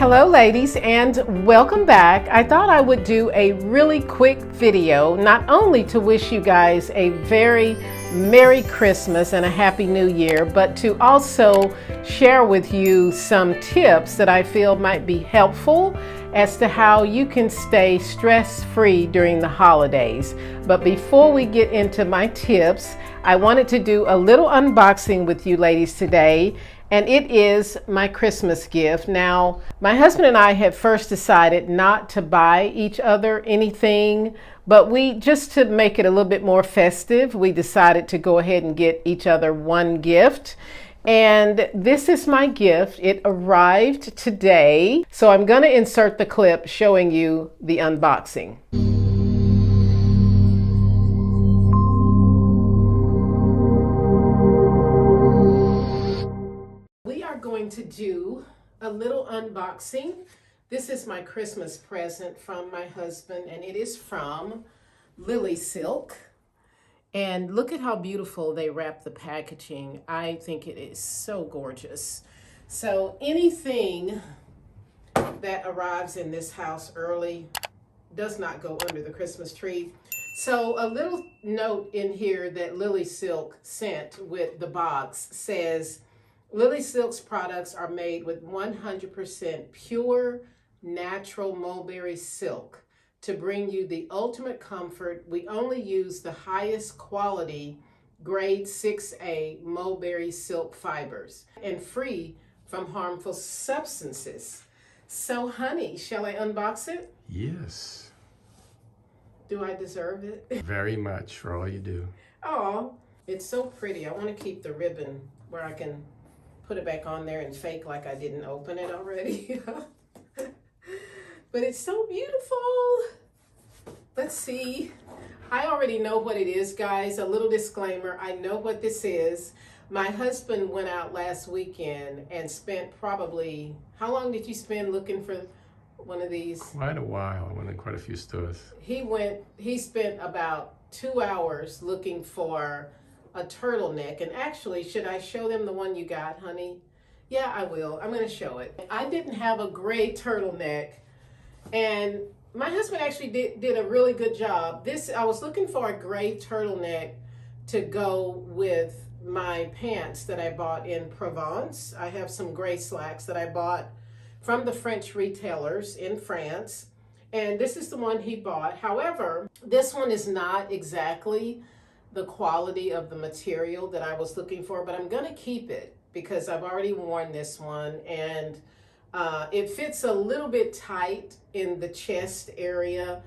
Hello ladies, and welcome back. I thought I would do a really quick video, not only to wish you guys a very Merry Christmas and a Happy New Year, but to also share with you some tips that I feel might be helpful as to how you can stay stress-free during the holidays. But before we get into my tips, I wanted to do a little unboxing with you ladies today. And it is my Christmas gift. Now, my husband and I had first decided not to buy each other anything, but just to make it a little bit more festive, we decided to go ahead and get each other one gift. And this is my gift. It arrived today. So I'm going to insert the clip showing you the unboxing. Going to do a little unboxing. This is my Christmas present from my husband, and it is from Lilysilk. And look at how beautiful they wrap the packaging. I think it is so gorgeous. So anything that arrives in this house early does not go under the Christmas tree. So a little note in here that Lilysilk sent with the box says, Lilysilk's products are made with 100% pure, natural mulberry silk to bring you the ultimate comfort. We only use the highest quality grade 6A mulberry silk fibers and free from harmful substances. So honey, shall I unbox it? Yes. Do I deserve it? Very much for all you do. Oh, it's so pretty. I want to keep the ribbon where I can put it back on there and fake like I didn't open it already. But it's so beautiful. Let's see. I already know what it is, guys. A little disclaimer. I know what this is. My husband went out last weekend and spent probably, how long did you spend looking for one of these? Quite a while. I went in quite a few stores. He spent about 2 hours looking for a turtleneck. And actually, should I show them the one you got, honey? Yeah, I will. I'm going to show it. I didn't have a gray turtleneck, and my husband actually did a really good job. I was looking for a gray turtleneck to go with my pants that I bought in Provence. I have some gray slacks that I bought from the French retailers in France, and this is the one he bought. However, this one is not exactly the quality of the material that I was looking for, but I'm gonna keep it because I've already worn this one, and it fits a little bit tight in the chest area.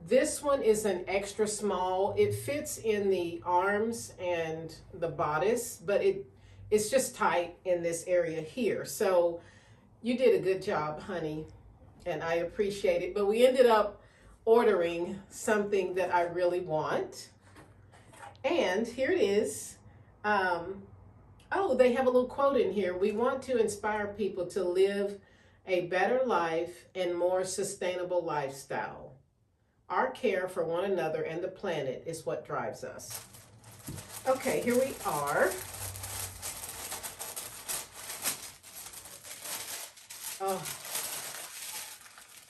This one is an extra small. It fits in the arms and the bodice, but it's just tight in this area here. So you did a good job, honey, and I appreciate it. But we ended up ordering something that I really want. And here it is. Oh, they have a little quote in here. We want to inspire people to live a better life and more sustainable lifestyle. Our care for one another and the planet is what drives us. Okay, here we are. Oh,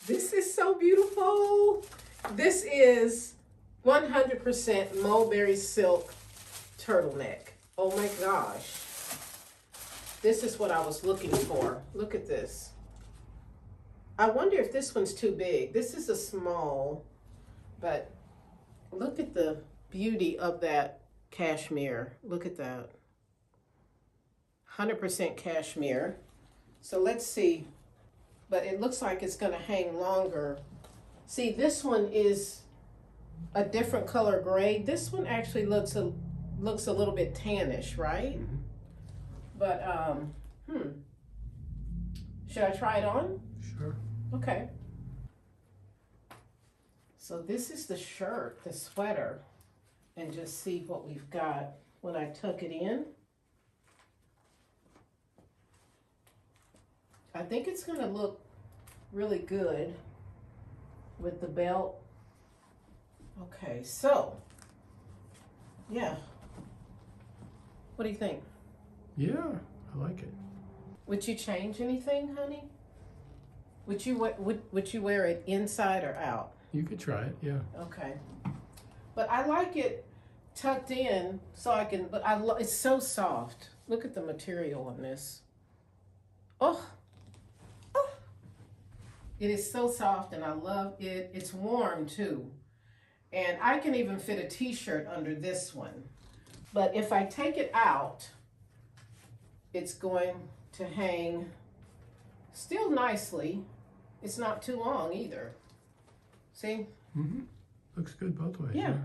this is so beautiful. This is 100% mulberry silk turtleneck. Oh my gosh. This is what I was looking for. Look at this. I wonder if this one's too big. This is a small, but look at the beauty of that cashmere. Look at that. 100% cashmere. So let's see. But it looks like it's going to hang longer. See, this one is a different color gray. This one actually looks a little bit tannish, right? Mm-hmm. But should I try it on? Sure. Okay. So this is the shirt, the sweater, and just see what we've got when I tuck it in. I think it's going to look really good with the belt. Okay, so, yeah. What do you think? Yeah, I like it. Would you change anything, honey? Would you wear it inside or out? You could try it, yeah. Okay. But I like it tucked in so I can, but it's so soft. Look at the material on this. Oh, oh, it is so soft and I love it. It's warm too. And I can even fit a t-shirt under this one. But if I take it out, it's going to hang still nicely. It's not too long either. See? Mm-hmm. Looks good both ways. Yeah.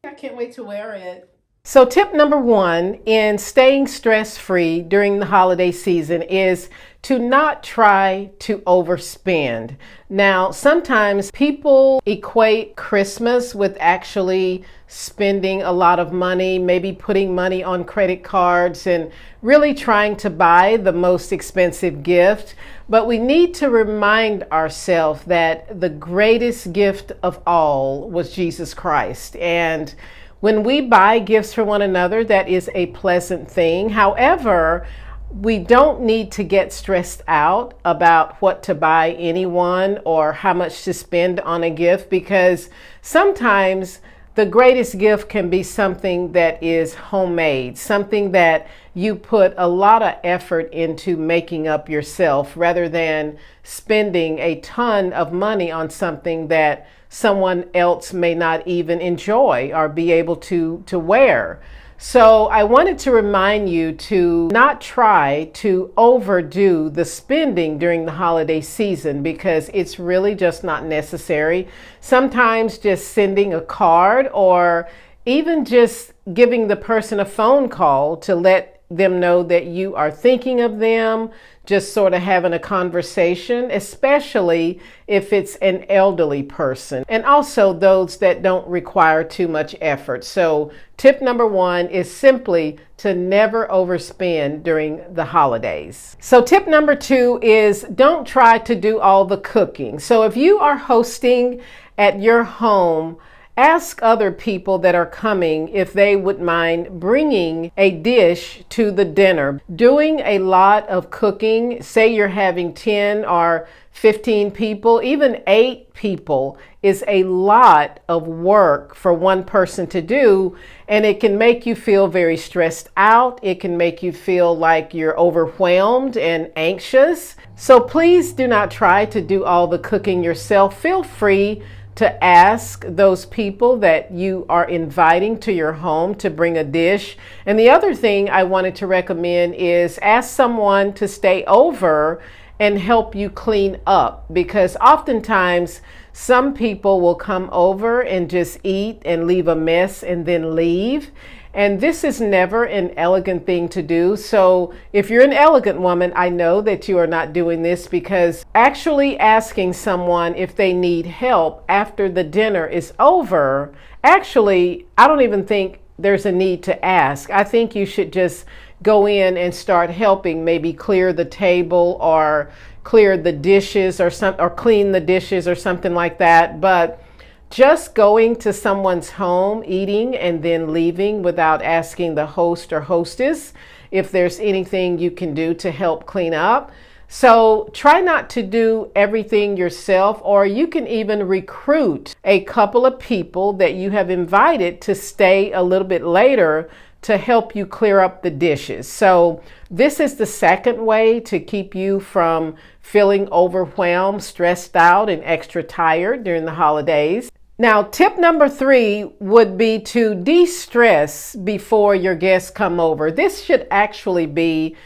I can't wait to wear it. So tip number 1 in staying stress-free during the holiday season is to not try to overspend. Now, sometimes people equate Christmas with actually spending a lot of money, maybe putting money on credit cards and really trying to buy the most expensive gift. But we need to remind ourselves that the greatest gift of all was Jesus Christ. And when we buy gifts for one another, that is a pleasant thing. However, we don't need to get stressed out about what to buy anyone or how much to spend on a gift, because sometimes the greatest gift can be something that is homemade, something that you put a lot of effort into making up yourself, rather than spending a ton of money on something that someone else may not even enjoy or be able to wear. So I wanted to remind you to not try to overdo the spending during the holiday season, because it's really just not necessary. Sometimes just sending a card or even just giving the person a phone call to let them know that you are thinking of them, just sort of having a conversation, especially if it's an elderly person, and also those that don't require too much effort. So tip number 1 is simply to never overspend during the holidays. So tip number 2 is don't try to do all the cooking. So if you are hosting at your home, ask other people that are coming if they would mind bringing a dish to the dinner. Doing a lot of cooking, say you're having 10 or 15 people, even 8 people, is a lot of work for one person to do, and it can make you feel very stressed out. It can make you feel like you're overwhelmed and anxious. So please do not try to do all the cooking yourself. Feel free to ask those people that you are inviting to your home to bring a dish. And the other thing I wanted to recommend is ask someone to stay over and help you clean up, because oftentimes some people will come over and just eat and leave a mess and then leave. And this is never an elegant thing to do. So if you're an elegant woman, I know that you are not doing this, because actually asking someone if they need help after the dinner is over, actually, I don't even think there's a need to ask. I think you should just go in and start helping, maybe clear the table or clear the dishes or clean the dishes or something like that. But just going to someone's home, eating, and then leaving without asking the host or hostess if there's anything you can do to help clean up. So try not to do everything yourself, or you can even recruit a couple of people that you have invited to stay a little bit later to help you clear up the dishes. So this is the second way to keep you from feeling overwhelmed, stressed out, and extra tired during the holidays. Now, tip number 3 would be to de-stress before your guests come over. This should actually be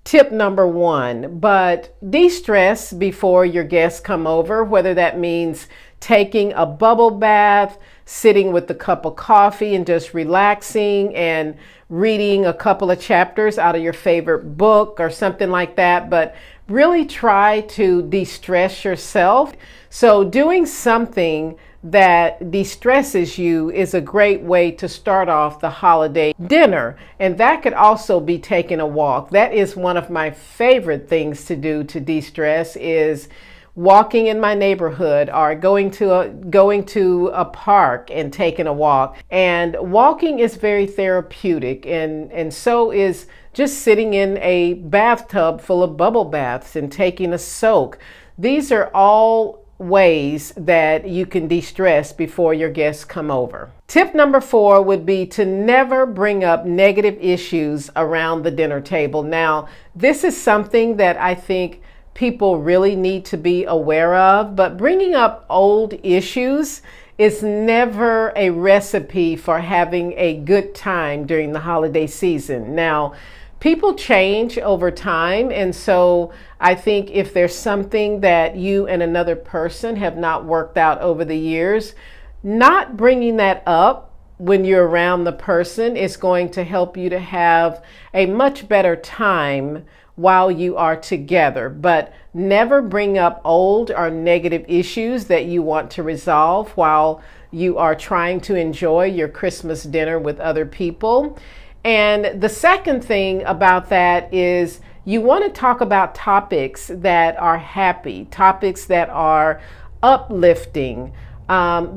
tip number 1, but de-stress before your guests come over, whether that means taking a bubble bath, sitting with a cup of coffee and just relaxing and reading a couple of chapters out of your favorite book or something like that. But really try to de-stress yourself. So doing something that de-stresses you is a great way to start off the holiday dinner. And that could also be taking a walk. That is one of my favorite things to do to de-stress, is walking in my neighborhood or going to a park and taking a walk. And walking is very therapeutic, and so is just sitting in a bathtub full of bubble baths and taking a soak. these are all ways that you can de-stress before your guests come over. Tip number 4 would be to never bring up negative issues around the dinner table. Now, this is something that I think people really need to be aware of, but bringing up old issues is never a recipe for having a good time during the holiday season. Now, people change over time, and so I think if there's something that you and another person have not worked out over the years, not bringing that up when you're around the person is going to help you to have a much better time while you are together. But never bring up old or negative issues that you want to resolve while you are trying to enjoy your Christmas dinner with other people. And the second thing about that is you want to talk about topics that are happy, topics that are uplifting,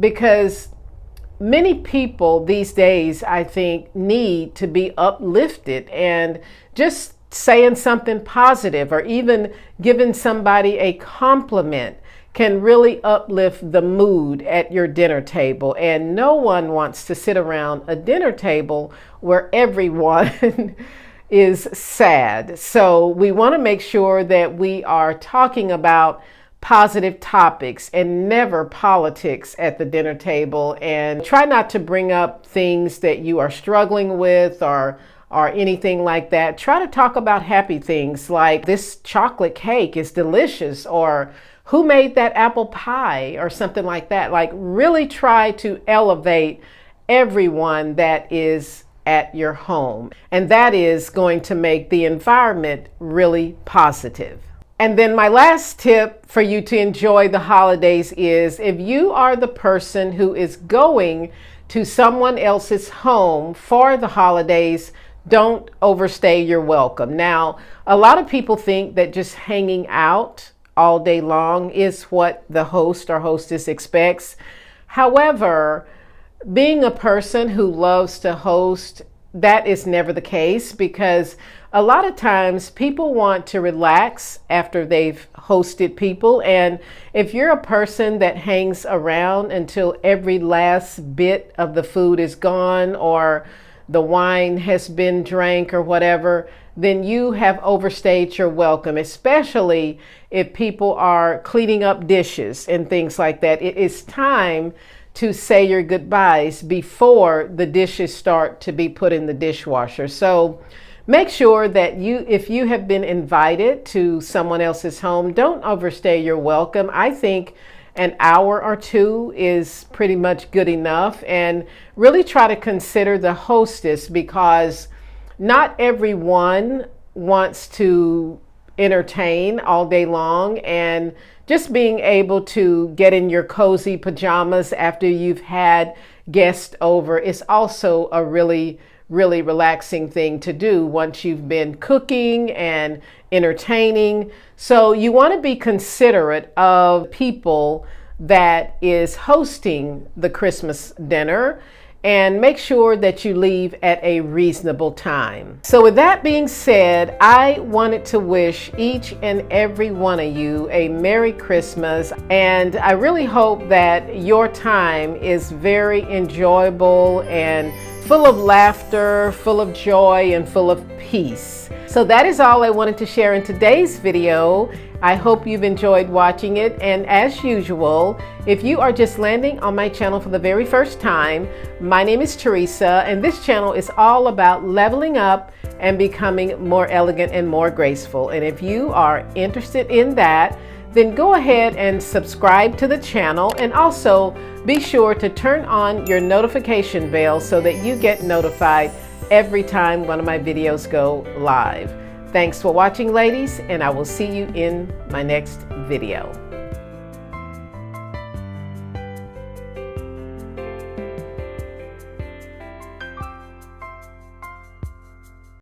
because many people these days, I think, need to be uplifted, and just saying something positive or even giving somebody a compliment can really uplift the mood at your dinner table. And no one wants to sit around a dinner table where everyone is sad. So we want to make sure that we are talking about positive topics and never politics at the dinner table. And try not to bring up things that you are struggling with or anything like that. Try to talk about happy things like this chocolate cake is delicious, or who made that apple pie, or something like that. Like, really try to elevate everyone that is at your home. And that is going to make the environment really positive. And then my last tip for you to enjoy the holidays is, if you are the person who is going to someone else's home for the holidays, don't overstay your welcome. Now, a lot of people think that just hanging out all day long is what the host or hostess expects. However, being a person who loves to host, that is never the case, because a lot of times people want to relax after they've hosted people. And if you're a person that hangs around until every last bit of the food is gone or the wine has been drank or whatever, then you have overstayed your welcome, especially if people are cleaning up dishes and things like that. It is time to say your goodbyes before the dishes start to be put in the dishwasher. So make sure that if you have been invited to someone else's home, don't overstay your welcome. I think an hour or 2 is pretty much good enough. And really try to consider the hostess, because not everyone wants to entertain all day long. And just being able to get in your cozy pajamas after you've had guests over is also a really relaxing thing to do once you've been cooking and entertaining. So you want to be considerate of people that is hosting the Christmas dinner, and make sure that you leave at a reasonable time. So with that being said, I wanted to wish each and every one of you a Merry Christmas, and I really hope that your time is very enjoyable and full of laughter, full of joy, and full of peace. So that is all I wanted to share in today's video. I hope you've enjoyed watching it, and as usual, if you are just landing on my channel for the very first time, my name is Teresa, and this channel is all about leveling up and becoming more elegant and more graceful. And if you are interested in that, then go ahead and subscribe to the channel, and also be sure to turn on your notification bell so that you get notified every time one of my videos go live. Thanks for watching, ladies, and I will see you in my next video.